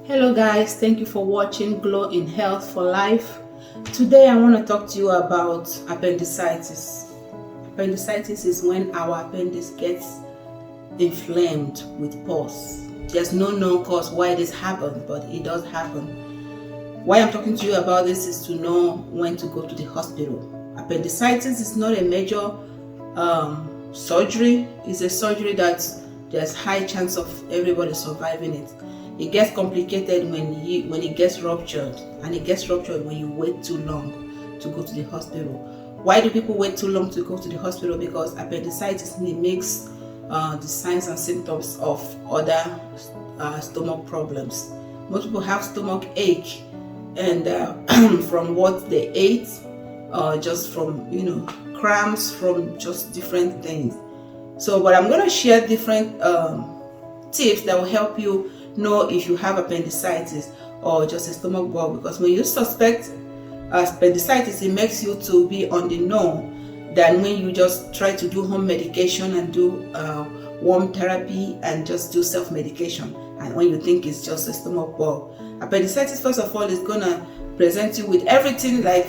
Hello guys, thank you for watching Glow in Health for Life. Today I want to talk to you about appendicitis. Appendicitis is when our appendix gets inflamed with pus. There's no known cause why this happens, but it does happen. Why I'm talking to you about this is to know when to go to the hospital. Appendicitis is not a major surgery. It's a surgery that there's high chance of everybody surviving it. It gets complicated when it gets ruptured, and it gets ruptured when you wait too long to go to the hospital. Why do people wait too long to go to the hospital? Because appendicitis mimics the signs and symptoms of other stomach problems. Most people have stomach ache, and from what they ate, just from cramps, from just different things. So, but I'm going to share different tips that will help you know if you have appendicitis or just a stomach bug, because when you suspect appendicitis, it makes you to be on the know than when you just try to do home medication and do warm therapy and just do self-medication, and when you think it's just a stomach bug. Appendicitis, first of all, is gonna present you with everything like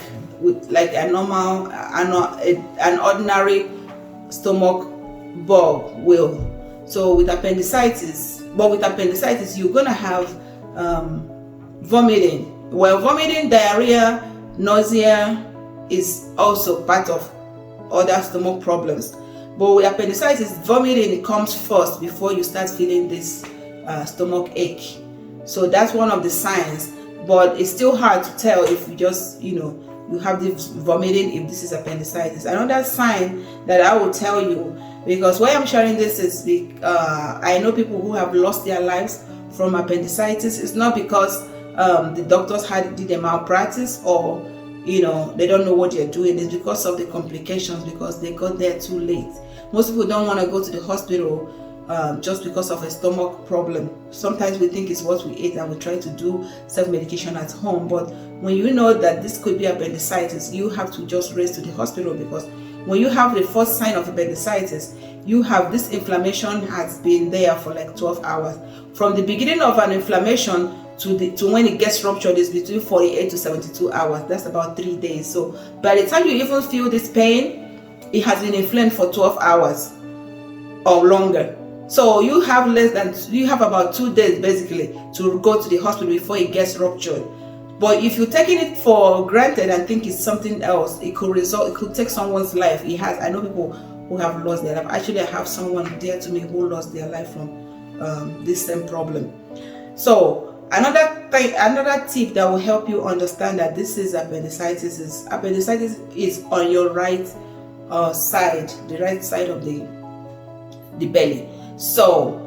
a normal an ordinary stomach bug will. So with appendicitis, you're gonna have vomiting. Well, vomiting, diarrhea, nausea is also part of other stomach problems. But with appendicitis, vomiting, it comes first before you start feeling this stomach ache. So that's one of the signs. But it's still hard to tell if you just you have this vomiting, if this is appendicitis. Another sign that I will tell you, because why I'm sharing this is I know people who have lost their lives from appendicitis. It's not because the doctors did a malpractice or they don't know what they're doing. It's because of the complications, because they got there too late. Most people don't want to go to the hospital just because of a stomach problem. Sometimes we think it's what we ate and we try to do self-medication at home, but when you know that this could be appendicitis, you have to just race to the hospital, because when you have the first sign of appendicitis, you have this inflammation has been there for like 12 hours. From the beginning of an inflammation to when it gets ruptured is between 48 to 72 hours. That's about 3 days. So by the time you even feel this pain, it has been inflamed for 12 hours or longer. So you have about 2 days basically to go to the hospital before it gets ruptured. But if you're taking it for granted and think it's something else, it could take someone's life. I know people who have lost their life. Actually, I have someone dear to me who lost their life from this same problem. So another tip that will help you understand that this is appendicitis is on your right side, the right side of the belly. So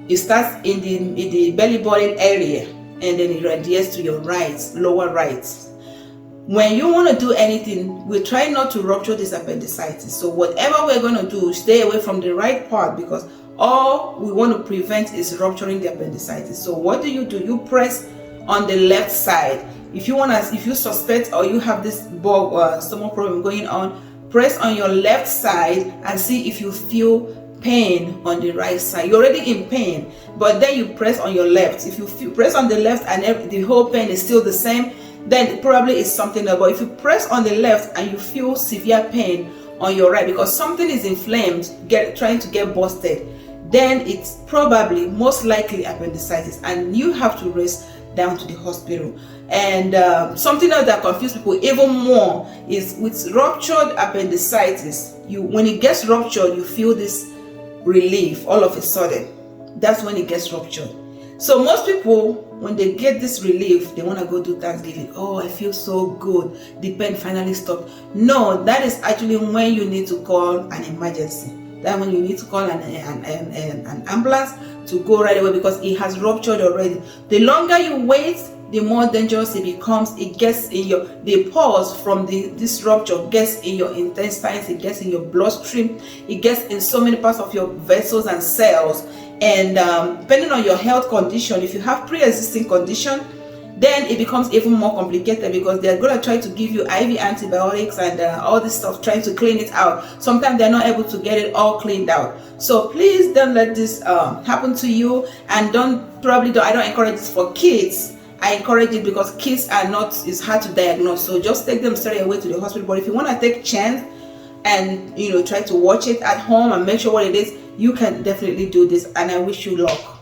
it starts in the belly button area, and then it radiates to your right, lower right. When you want to do anything, we try not to rupture this appendicitis. So whatever we're going to do, stay away from the right part, because all we want to prevent is rupturing the appendicitis. So what do? You press on the left side. If you suspect or you have this bug stomach problem going on, press on your left side and see if you feel pain on the right side. You're already in pain, but then you press on your left. If you press on the left and the whole pain is still the same, then probably it's something else. But if you press on the left and you feel severe pain on your right because something is inflamed, trying to get busted, then it's probably most likely appendicitis, and you have to race down to the hospital. And something else that confuses people even more is with ruptured appendicitis. When it gets ruptured, you feel this relief all of a sudden. That's when it gets ruptured. So most people, when they get this relief, they want to go do Thanksgiving. Oh, I feel so good. The pain finally stopped. No, that is actually when you need to call an emergency. That's when you need to call an ambulance to go right away, because it has ruptured already. The longer you wait, the more dangerous it becomes. It gets in the pus from this rupture gets in your intestines, it gets in your bloodstream, it gets in so many parts of your vessels and cells. And depending on your health condition, if you have pre-existing condition, then it becomes even more complicated because they're going to try to give you IV antibiotics and all this stuff, trying to clean it out. Sometimes they're not able to get it all cleaned out. So please don't let this happen to you, and I don't encourage this for kids. I encourage it because kids it's hard to diagnose. So just take them straight away to the hospital. But if you want to take a chance and try to watch it at home and make sure what it is, you can definitely do this, and I wish you luck.